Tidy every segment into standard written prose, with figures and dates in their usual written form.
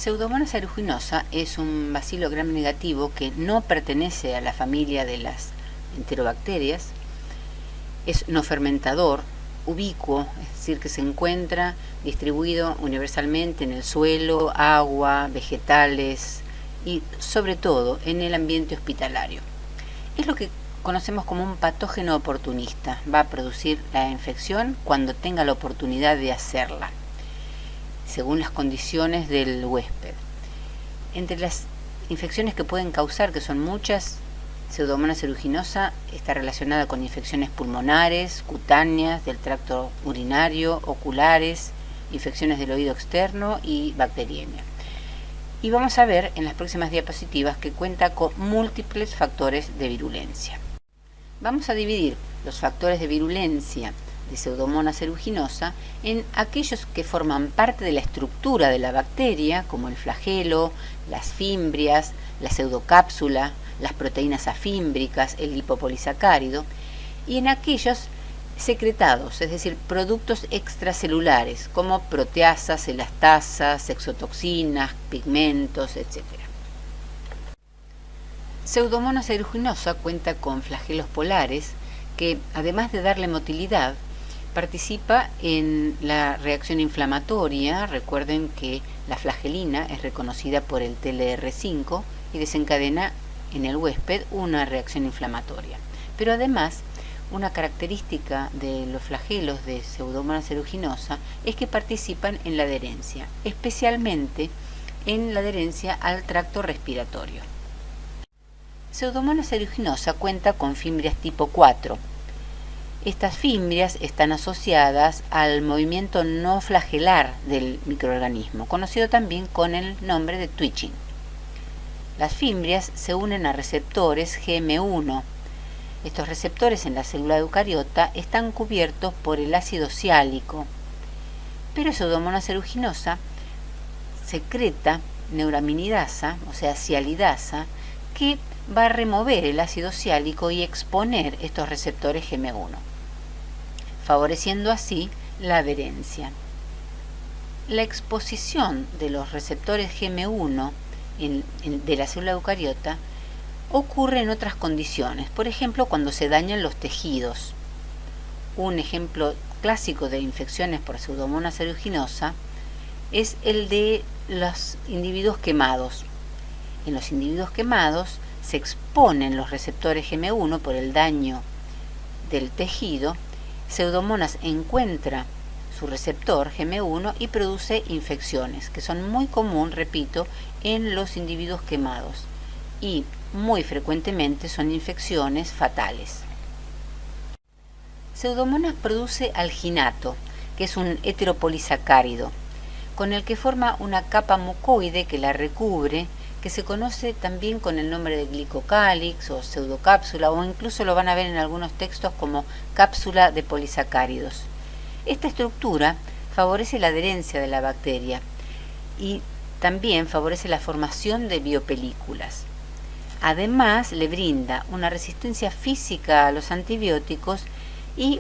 Pseudomonas aeruginosa es un bacilo gram negativo que no pertenece a la familia de las enterobacterias, es no fermentador, ubicuo, es decir, que se encuentra distribuido universalmente en el suelo, agua, vegetales y sobre todo en el ambiente hospitalario. Es lo que conocemos como un patógeno oportunista, va a producir la infección cuando tenga la oportunidad de hacerla, según las condiciones del huésped. Entre las infecciones que pueden causar, que son muchas, Pseudomonas aeruginosa está relacionada con infecciones pulmonares, cutáneas, del tracto urinario, oculares, infecciones del oído externo y bacteriemia. Y vamos a ver en las próximas diapositivas que cuenta con múltiples factores de virulencia. Vamos a dividir los factores de virulencia de Pseudomonas aeruginosa en aquellos que forman parte de la estructura de la bacteria, como el flagelo, las fimbrias, la pseudocápsula, las proteínas afímbricas, el lipopolisacárido, y en aquellos secretados, es decir, productos extracelulares, como proteasas, elastasas, exotoxinas, pigmentos, etc. Pseudomonas aeruginosa cuenta con flagelos polares que, además de darle motilidad, participa en la reacción inflamatoria. Recuerden que la flagelina es reconocida por el TLR5 y desencadena en el huésped una reacción inflamatoria. Pero además, una característica de los flagelos de Pseudomonas aeruginosa es que participan en la adherencia, especialmente en la adherencia al tracto respiratorio. Pseudomonas aeruginosa cuenta con fimbrias tipo 4. Estas fimbrias están asociadas al movimiento no flagelar del microorganismo, conocido también con el nombre de twitching. Las fimbrias se unen a receptores GM1. Estos receptores en la célula eucariota están cubiertos por el ácido siálico, pero Pseudomonas aeruginosa secreta neuraminidasa, o sea, sialidasa, que va a remover el ácido siálico y exponer estos receptores GM1, favoreciendo así la adherencia. La exposición de los receptores GM1 de la célula eucariota ocurre en otras condiciones, por ejemplo, cuando se dañan los tejidos. Un ejemplo clásico de infecciones por Pseudomonas aeruginosa es el de los individuos quemados. En los individuos quemados se exponen los receptores GM1 por el daño del tejido. Pseudomonas encuentra su receptor GM1 y produce infecciones, que son muy común, repito, en los individuos quemados y muy frecuentemente son infecciones fatales. Pseudomonas produce alginato, que es un heteropolisacárido, con el que forma una capa mucoide que la recubre, que se conoce también con el nombre de glicocálix o pseudocápsula, o incluso lo van a ver en algunos textos como cápsula de polisacáridos. Esta estructura favorece la adherencia de la bacteria y también favorece la formación de biopelículas. Además, le brinda una resistencia física a los antibióticos y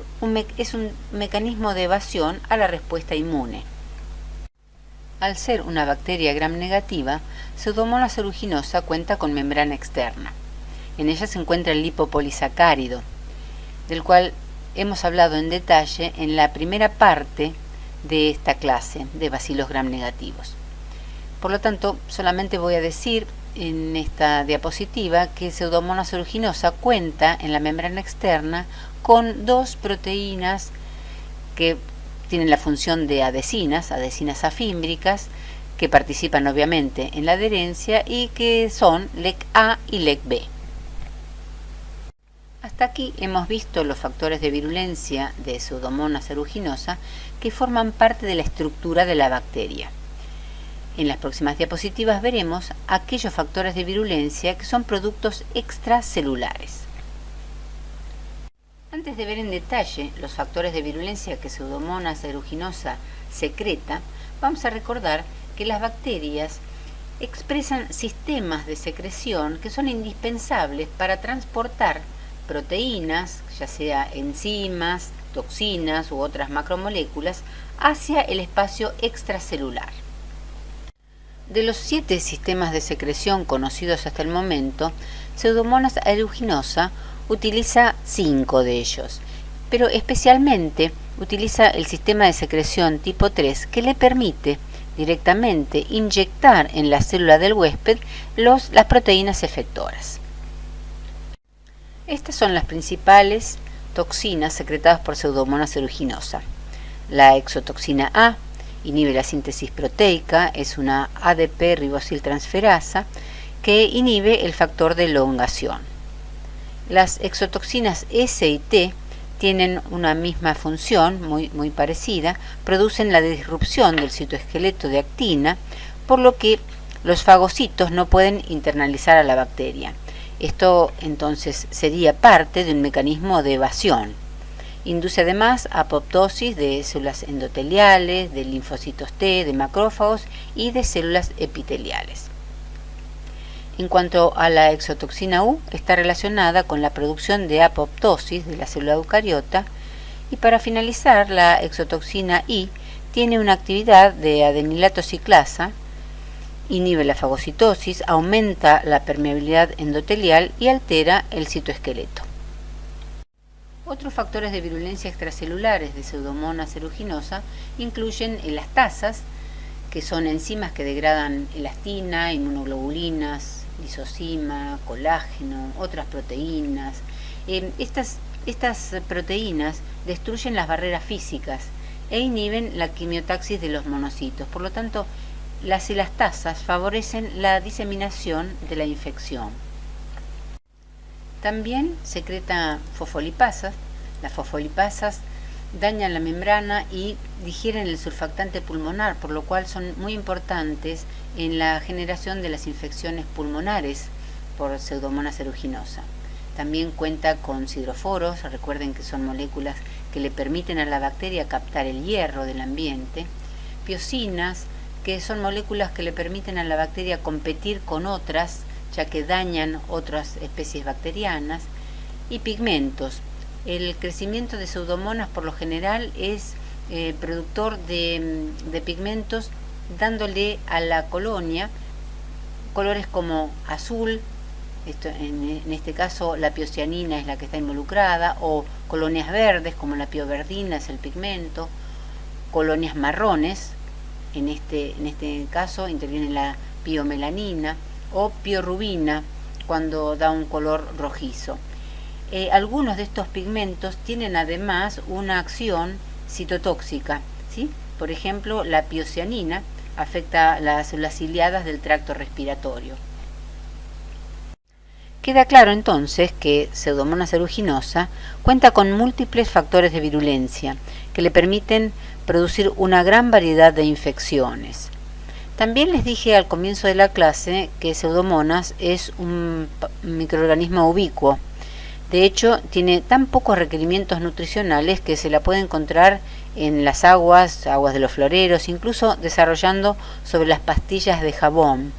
es un mecanismo de evasión a la respuesta inmune. Al ser una bacteria gram negativa, Pseudomonas aeruginosa cuenta con membrana externa. En ella se encuentra el lipopolisacárido, del cual hemos hablado en detalle en la primera parte de esta clase de bacilos gram negativos. Por lo tanto, solamente voy a decir en esta diapositiva que Pseudomonas aeruginosa cuenta en la membrana externa con dos proteínas que tienen la función de adhesinas afímbricas, que participan obviamente en la adherencia y que son LEC-A y LEC-B. Hasta aquí hemos visto los factores de virulencia de Pseudomonas aeruginosa que forman parte de la estructura de la bacteria. En las próximas diapositivas veremos aquellos factores de virulencia que son productos extracelulares. Antes de ver en detalle los factores de virulencia que Pseudomonas aeruginosa secreta, vamos a recordar que las bacterias expresan sistemas de secreción que son indispensables para transportar proteínas, ya sea enzimas, toxinas u otras macromoléculas, hacia el espacio extracelular. De los 7 sistemas de secreción conocidos hasta el momento, Pseudomonas aeruginosa utiliza 5 de ellos, pero especialmente utiliza el sistema de secreción tipo 3 que le permite directamente inyectar en la célula del huésped las proteínas efectoras. Estas son las principales toxinas secretadas por Pseudomonas aeruginosa. La exotoxina A inhibe la síntesis proteica, es una ADP ribosiltransferasa que inhibe el factor de elongación. Las exotoxinas S y T tienen una misma función, muy parecida, producen la disrupción del citoesqueleto de actina, por lo que los fagocitos no pueden internalizar a la bacteria. Esto entonces sería parte de un mecanismo de evasión. Induce además apoptosis de células endoteliales, de linfocitos T, de macrófagos y de células epiteliales. En cuanto a la exotoxina U, está relacionada con la producción de apoptosis de la célula eucariota, y para finalizar, la exotoxina I tiene una actividad de adenilato ciclasa, inhibe la fagocitosis, aumenta la permeabilidad endotelial y altera el citoesqueleto. Otros factores de virulencia extracelulares de Pseudomonas aeruginosa incluyen elastasas, que son enzimas que degradan elastina, inmunoglobulinas, lisozima, colágeno, otras proteínas. Estas proteínas destruyen las barreras físicas e inhiben la quimiotaxis de los monocitos. Por lo tanto, las elastasas favorecen la diseminación de la infección. También secreta fosfolipasas. Las fosfolipasas dañan la membrana y digieren el surfactante pulmonar, por lo cual son muy importantes en la generación de las infecciones pulmonares por Pseudomonas aeruginosa. También cuenta con sidroforos, recuerden que son moléculas que le permiten a la bacteria captar el hierro del ambiente, piocinas, que son moléculas que le permiten a la bacteria competir con otras, ya que dañan otras especies bacterianas, y pigmentos. El crecimiento de Pseudomonas por lo general es productor de pigmentos, dándole a la colonia colores como azul, en este caso la piocianina es la que está involucrada, o colonias verdes como la pioverdina es el pigmento, colonias marrones, en este caso interviene la piomelanina, o piorubina cuando da un color rojizo. Algunos de estos pigmentos tienen además una acción citotóxica, ¿sí? Por ejemplo, la piocianina afecta las células ciliadas del tracto respiratorio. Queda claro entonces que Pseudomonas aeruginosa cuenta con múltiples factores de virulencia que le permiten producir una gran variedad de infecciones. También les dije al comienzo de la clase que Pseudomonas es un microorganismo ubicuo. De hecho, tiene tan pocos requerimientos nutricionales que se la puede encontrar en las aguas de los floreros, incluso desarrollando sobre las pastillas de jabón.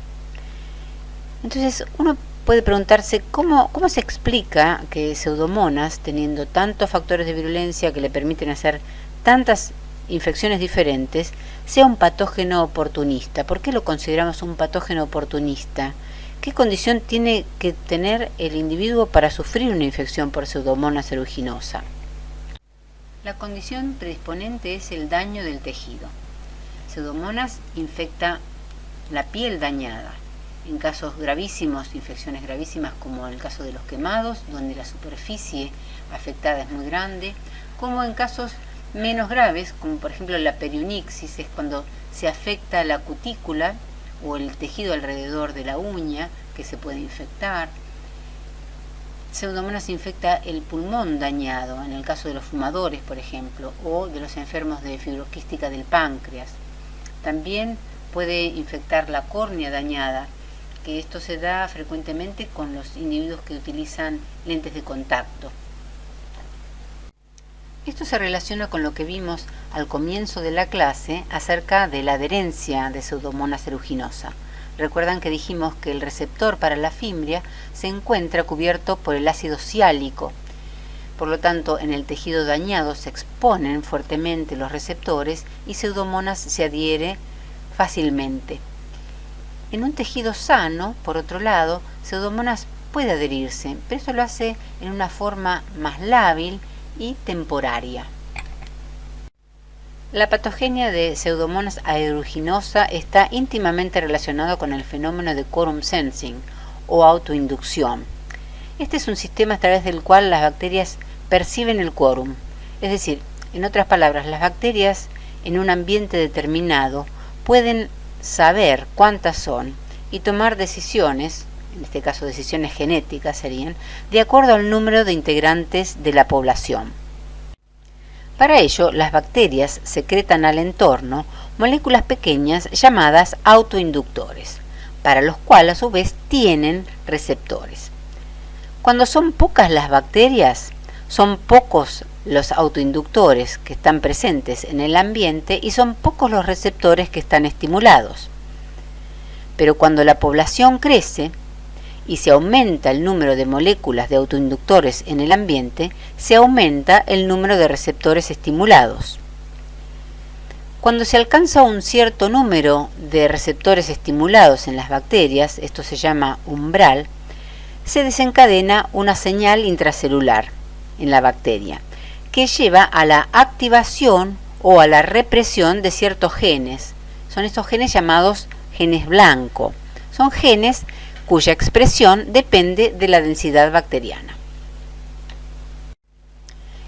Entonces, uno puede preguntarse cómo se explica que Pseudomonas, teniendo tantos factores de virulencia que le permiten hacer tantas infecciones diferentes, sea un patógeno oportunista. ¿Por qué lo consideramos un patógeno oportunista? ¿Qué condición tiene que tener el individuo para sufrir una infección por Pseudomonas aeruginosa? La condición predisponente es el daño del tejido. Pseudomonas infecta la piel dañada. En casos gravísimos, infecciones gravísimas como en el caso de los quemados, donde la superficie afectada es muy grande, como en casos menos graves, como por ejemplo la periunixis, es cuando se afecta la cutícula o el tejido alrededor de la uña que se puede infectar. Pseudomonas infecta el pulmón dañado, en el caso de los fumadores, por ejemplo, o de los enfermos de fibroquística del páncreas. También puede infectar la córnea dañada, que esto se da frecuentemente con los individuos que utilizan lentes de contacto. Esto se relaciona con lo que vimos al comienzo de la clase acerca de la adherencia de Pseudomonas aeruginosa. Recuerdan que dijimos que el receptor para la fimbria se encuentra cubierto por el ácido siálico. Por lo tanto, en el tejido dañado se exponen fuertemente los receptores y Pseudomonas se adhiere fácilmente. En un tejido sano, por otro lado, Pseudomonas puede adherirse, pero esto lo hace en una forma más lábil y temporaria. La patogenia de Pseudomonas aeruginosa está íntimamente relacionada con el fenómeno de quorum sensing o autoinducción. Este es un sistema a través del cual las bacterias perciben el quórum, es decir, en otras palabras, las bacterias en un ambiente determinado pueden saber cuántas son y tomar decisiones, en este caso decisiones genéticas serían, de acuerdo al número de integrantes de la población. Para ello, las bacterias secretan al entorno moléculas pequeñas llamadas autoinductores, para los cuales a su vez tienen receptores. Cuando son pocas las bacterias, son pocos los autoinductores que están presentes en el ambiente y son pocos los receptores que están estimulados. Pero cuando la población crece y se aumenta el número de moléculas de autoinductores en el ambiente, se aumenta el número de receptores estimulados. Cuando se alcanza un cierto número de receptores estimulados en las bacterias, esto se llama umbral, se desencadena una señal intracelular en la bacteria, que lleva a la activación o a la represión de ciertos genes. Son estos genes llamados genes blanco. Son genes cuya expresión depende de la densidad bacteriana.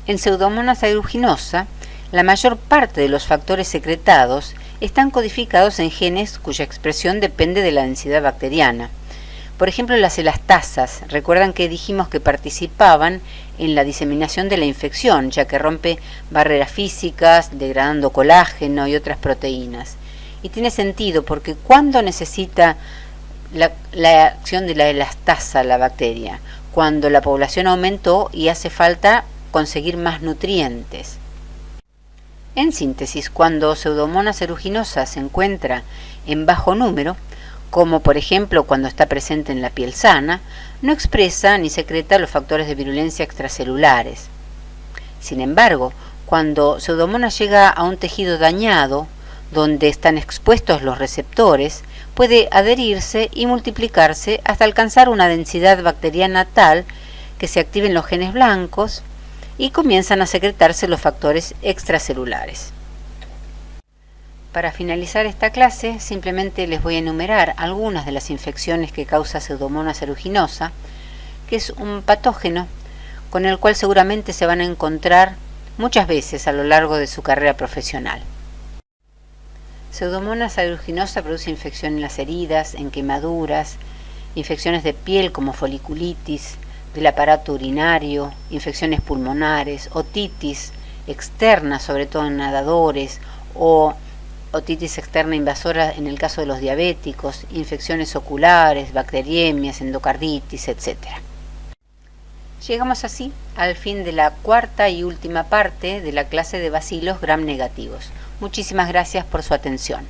En Pseudomonas aeruginosa, la mayor parte de los factores secretados están codificados en genes cuya expresión depende de la densidad bacteriana. Por ejemplo, las elastasas, recuerdan que dijimos que participaban en la diseminación de la infección, ya que rompe barreras físicas, degradando colágeno y otras proteínas. Y tiene sentido porque ¿cuándo necesita la acción de la elastasa la bacteria? Cuando la población aumentó y hace falta conseguir más nutrientes. En síntesis, cuando Pseudomonas aeruginosa se encuentra en bajo número, como por ejemplo cuando está presente en la piel sana, no expresa ni secreta los factores de virulencia extracelulares. Sin embargo, cuando Pseudomonas llega a un tejido dañado, donde están expuestos los receptores, puede adherirse y multiplicarse hasta alcanzar una densidad bacteriana tal que se activen los genes blancos y comienzan a secretarse los factores extracelulares. Para finalizar esta clase, simplemente les voy a enumerar algunas de las infecciones que causa Pseudomonas aeruginosa, que es un patógeno con el cual seguramente se van a encontrar muchas veces a lo largo de su carrera profesional. Pseudomonas aeruginosa produce infección en las heridas, en quemaduras, infecciones de piel como foliculitis, del aparato urinario, infecciones pulmonares, otitis externa, sobre todo en nadadores, o otitis externa invasora en el caso de los diabéticos, infecciones oculares, bacteriemias, endocarditis, etc. Llegamos así al fin de la cuarta y última parte de la clase de bacilos gram negativos. Muchísimas gracias por su atención.